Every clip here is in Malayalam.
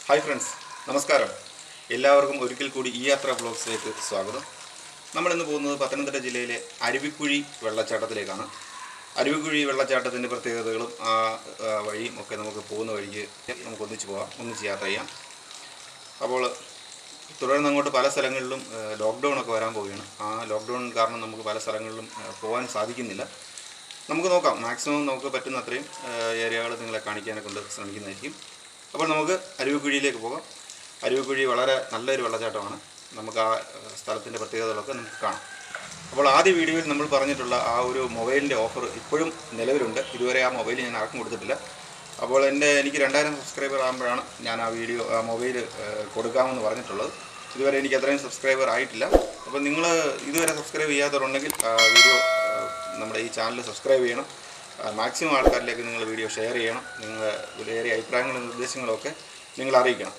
ഹായ് ഫ്രണ്ട്സ്, നമസ്കാരം. എല്ലാവർക്കും ഒരിക്കൽ കൂടി eYATHRA വ്ലോഗ്സിലേക്ക് സ്വാഗതം. നമ്മളിന്ന് പോകുന്നത് പത്തനംതിട്ട ജില്ലയിലെ അരുവിക്കുഴി വെള്ളച്ചാട്ടത്തിലേക്കാണ്. അരുവിക്കുഴി വെള്ളച്ചാട്ടത്തിൻ്റെ പ്രത്യേകതകളും വഴിയും ഒക്കെ നമുക്ക് പോകുന്ന വഴിക്ക് നമുക്ക് ഒന്നിച്ച് പോകാം, ഒന്നിച്ച് യാത്ര ചെയ്യാം. അപ്പോൾ തുടർന്ന് അങ്ങോട്ട് പല സ്ഥലങ്ങളിലും ലോക്ക്ഡൗണൊക്കെ വരാൻ പോവുകയാണ്. ആ ലോക്ക്ഡൗൺ കാരണം നമുക്ക് പല സ്ഥലങ്ങളിലും പോകാൻ സാധിക്കുന്നില്ല. നമുക്ക് നോക്കാം, മാക്സിമം നമുക്ക് പറ്റുന്ന അത്രയും ഏരിയകൾ നിങ്ങളെ കാണിക്കാനൊക്കെ കൊണ്ട് ശ്രമിക്കുന്നതായിരിക്കും. അപ്പോൾ നമുക്ക് അരുവിക്കുഴിയിലേക്ക് പോകാം. അരുവിക്കുഴി വളരെ നല്ലൊരു വെള്ളച്ചാട്ടമാണ്. നമുക്ക് ആ സ്ഥലത്തിൻ്റെ പ്രത്യേകതകളൊക്കെ നമുക്ക് കാണാം. അപ്പോൾ ആദ്യ വീഡിയോയിൽ നമ്മൾ പറഞ്ഞിട്ടുള്ള ആ ഒരു മൊബൈലിൻ്റെ ഓഫർ ഇപ്പോഴും നിലവിലുണ്ട്. ഇതുവരെ ആ മൊബൈൽ ഞാൻ ആർക്കും കൊടുത്തിട്ടില്ല. അപ്പോൾ എനിക്ക് 2000 സബ്സ്ക്രൈബർ ആകുമ്പോഴാണ് ഞാൻ ആ മൊബൈൽ കൊടുക്കാമെന്ന് പറഞ്ഞിട്ടുള്ളത്. ഇതുവരെ എനിക്ക് അത്രയും സബ്സ്ക്രൈബർ ആയിട്ടില്ല. അപ്പോൾ നിങ്ങൾ ഇതുവരെ സബ്സ്ക്രൈബ് ചെയ്യാത്തവരുണ്ടെങ്കിൽ വീഡിയോ നമ്മുടെ ഈ ചാനൽ സബ്സ്ക്രൈബ് ചെയ്യണം. മാക്സിമം ആൾക്കാരിലേക്ക് നിങ്ങൾ വീഡിയോ ഷെയർ ചെയ്യണം. നിങ്ങളുടെ വിലയേറിയ അഭിപ്രായങ്ങളും നിർദ്ദേശങ്ങളൊക്കെ നിങ്ങൾ അറിയിക്കണം.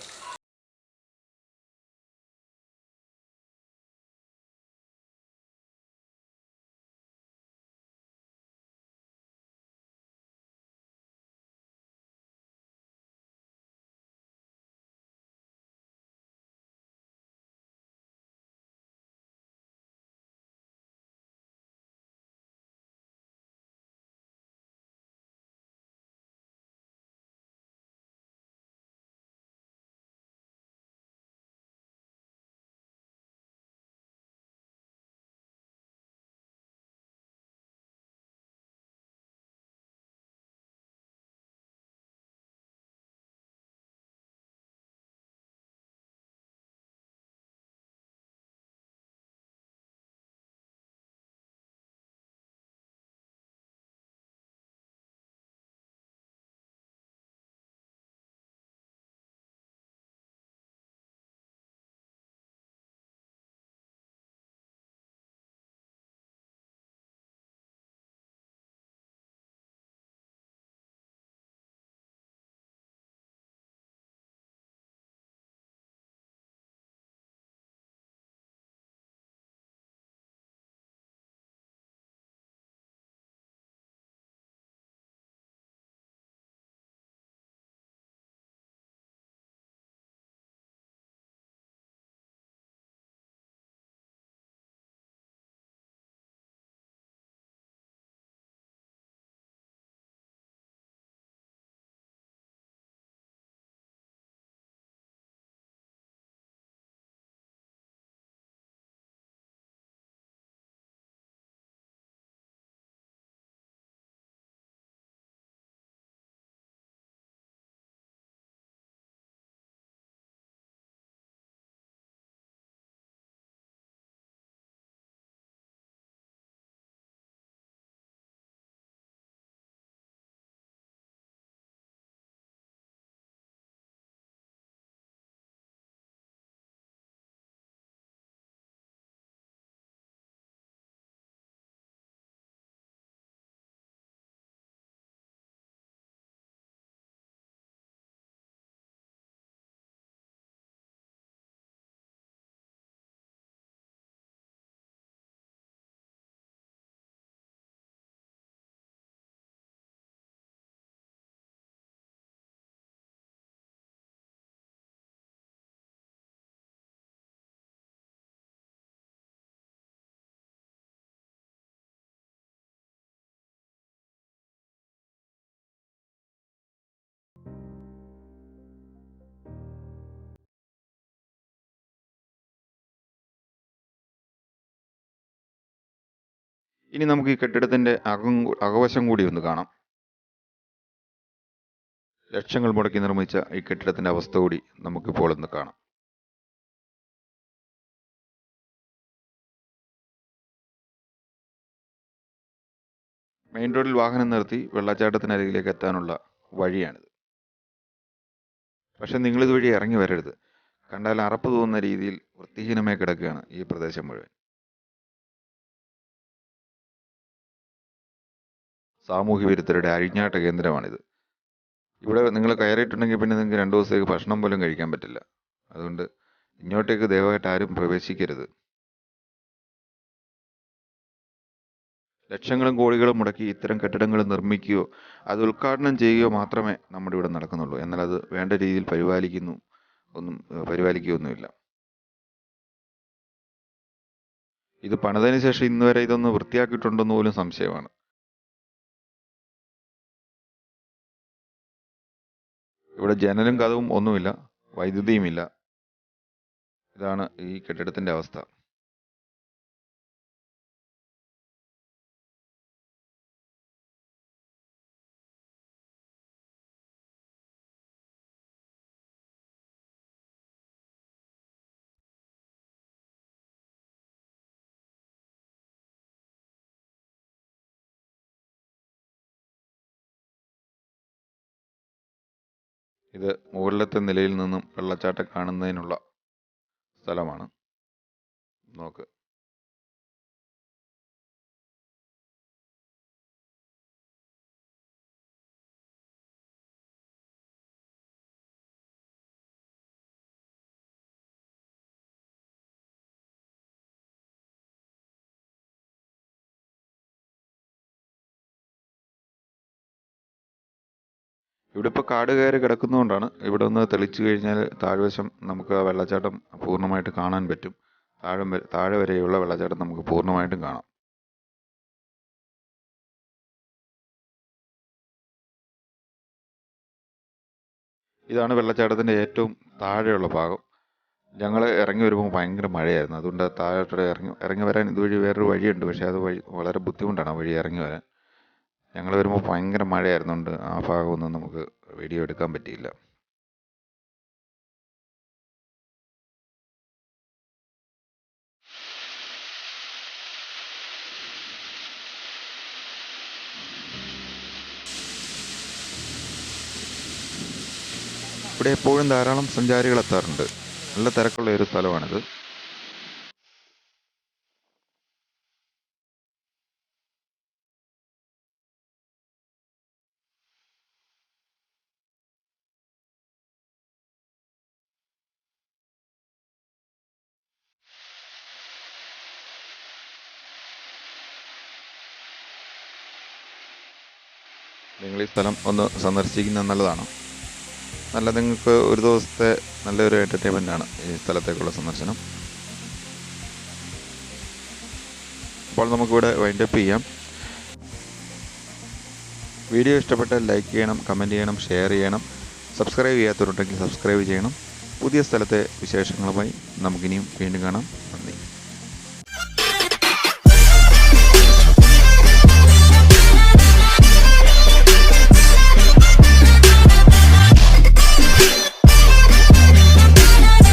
ഇനി നമുക്ക് ഈ കെട്ടിടത്തിന്റെ അകവശം കൂടി ഒന്ന് കാണാം. ലക്ഷങ്ങൾ മുടക്കി നിർമ്മിച്ച ഈ കെട്ടിടത്തിന്റെ അവസ്ഥ കൂടി നമുക്കിപ്പോൾ ഒന്ന് കാണാം. മെയിൻ റോഡിൽ വാഹനം നിർത്തി വെള്ളച്ചാട്ടത്തിനരികിലേക്ക് എത്താനുള്ള വഴിയാണിത്. പക്ഷെ നിങ്ങൾ ഇതുവഴി ഇറങ്ങി വരരുത്. കണ്ടാൽ അറപ്പ് തോന്നുന്ന രീതിയിൽ വൃത്തിഹീനമായി കിടക്കുകയാണ് ഈ പ്രദേശം മുഴുവൻ. സാമൂഹ്യ വിരുദ്ധരുടെ അഴിഞ്ഞാട്ട കേന്ദ്രമാണിത്. ഇവിടെ നിങ്ങൾ കയറിയിട്ടുണ്ടെങ്കിൽ പിന്നെ നിങ്ങൾക്ക് 2 ദിവസത്തേക്ക് ഭക്ഷണം പോലും കഴിക്കാൻ പറ്റില്ല. അതുകൊണ്ട് ഇങ്ങോട്ടേക്ക് ദയവായിട്ട് ആരും പ്രവേശിക്കരുത്. ലക്ഷങ്ങളും കോടികളും മുടക്കി ഇത്തരം കെട്ടിടങ്ങൾ നിർമ്മിക്കുകയോ അത് ഉദ്ഘാടനം ചെയ്യുകയോ മാത്രമേ നമ്മുടെ ഇവിടെ നടക്കുന്നുള്ളൂ. എന്നാൽ അത് വേണ്ട രീതിയിൽ പരിപാലിക്കുന്നു ഒന്നും പരിപാലിക്കുകയൊന്നുമില്ല. ഇത് പണിതതിന് ശേഷം ഇന്ന് വരെ ഇതൊന്ന് വൃത്തിയാക്കിയിട്ടുണ്ടെന്ന് പോലും സംശയമാണ്. ഇവിടെ ജനലും കതവും ഒന്നുമില്ല, വൈദ്യുതിയുമില്ല. ഇതാണ് ഈ കെട്ടിടത്തിന്റെ അവസ്ഥ. ഇത് മുകളിലത്തെ നിലയിൽ നിന്നും വെള്ളച്ചാട്ടം കാണുന്നതിനുള്ള സ്ഥലമാണ്. നോക്ക്. ഇവിടെ ഇപ്പോൾ കാട് കയറി കിടക്കുന്നതുകൊണ്ടാണ് ഇവിടെ ഒന്ന് തെളിച്ചു കഴിഞ്ഞാൽ താഴ്വശം നമുക്ക് ആ വെള്ളച്ചാട്ടം പൂർണ്ണമായിട്ട് കാണാൻ പറ്റും. താഴെ വരെയുള്ള വെള്ളച്ചാട്ടം നമുക്ക് പൂർണ്ണമായിട്ടും കാണാം. ഇതാണ് വെള്ളച്ചാട്ടത്തിൻ്റെ ഏറ്റവും താഴെയുള്ള ഭാഗം. ഞങ്ങൾ ഇറങ്ങി വരുമ്പോൾ ഭയങ്കര മഴയായിരുന്നു. അതുകൊണ്ട് താഴോട്ട് ഇറങ്ങി വരാൻ ഇതുവഴി വേറൊരു വഴിയുണ്ട്. പക്ഷേ അത് വളരെ ബുദ്ധിമുട്ടാണ് ആ വഴി ഇറങ്ങി വരാൻ. ഞങ്ങൾ വരുമ്പോൾ ഭയങ്കര മഴയായിരുന്നുകൊണ്ട് ആ ഭാഗമൊന്നും നമുക്ക് വീഡിയോ എടുക്കാൻ പറ്റിയില്ല. ഇവിടെ എപ്പോഴും ധാരാളം സഞ്ചാരികൾ എത്താറുണ്ട്. നല്ല തിരക്കുള്ള ഒരു സ്ഥലമാണിത്. നിങ്ങൾ ഈ സ്ഥലം ഒന്ന് സന്ദർശിക്കുന്നത് നല്ലതാണ്. നിങ്ങൾക്ക് ഒരു ദിവസത്തെ നല്ലൊരു എൻ്റർടൈൻമെൻ്റ് ആണ് ഈ സ്ഥലത്തേക്കുള്ള സന്ദർശനം. അപ്പോൾ നമുക്കിവിടെ വൈൻഡപ്പ് ചെയ്യാം. വീഡിയോ ഇഷ്ടപ്പെട്ടാൽ ലൈക്ക് ചെയ്യണം, കമൻറ്റ് ചെയ്യണം, ഷെയർ ചെയ്യണം. സബ്സ്ക്രൈബ് ചെയ്യാത്തവരുണ്ടെങ്കിൽ സബ്സ്ക്രൈബ് ചെയ്യണം. പുതിയ സ്ഥലത്തെ വിശേഷങ്ങളുമായി നമുക്കിനിയും വീണ്ടും കാണാം. നന്ദി.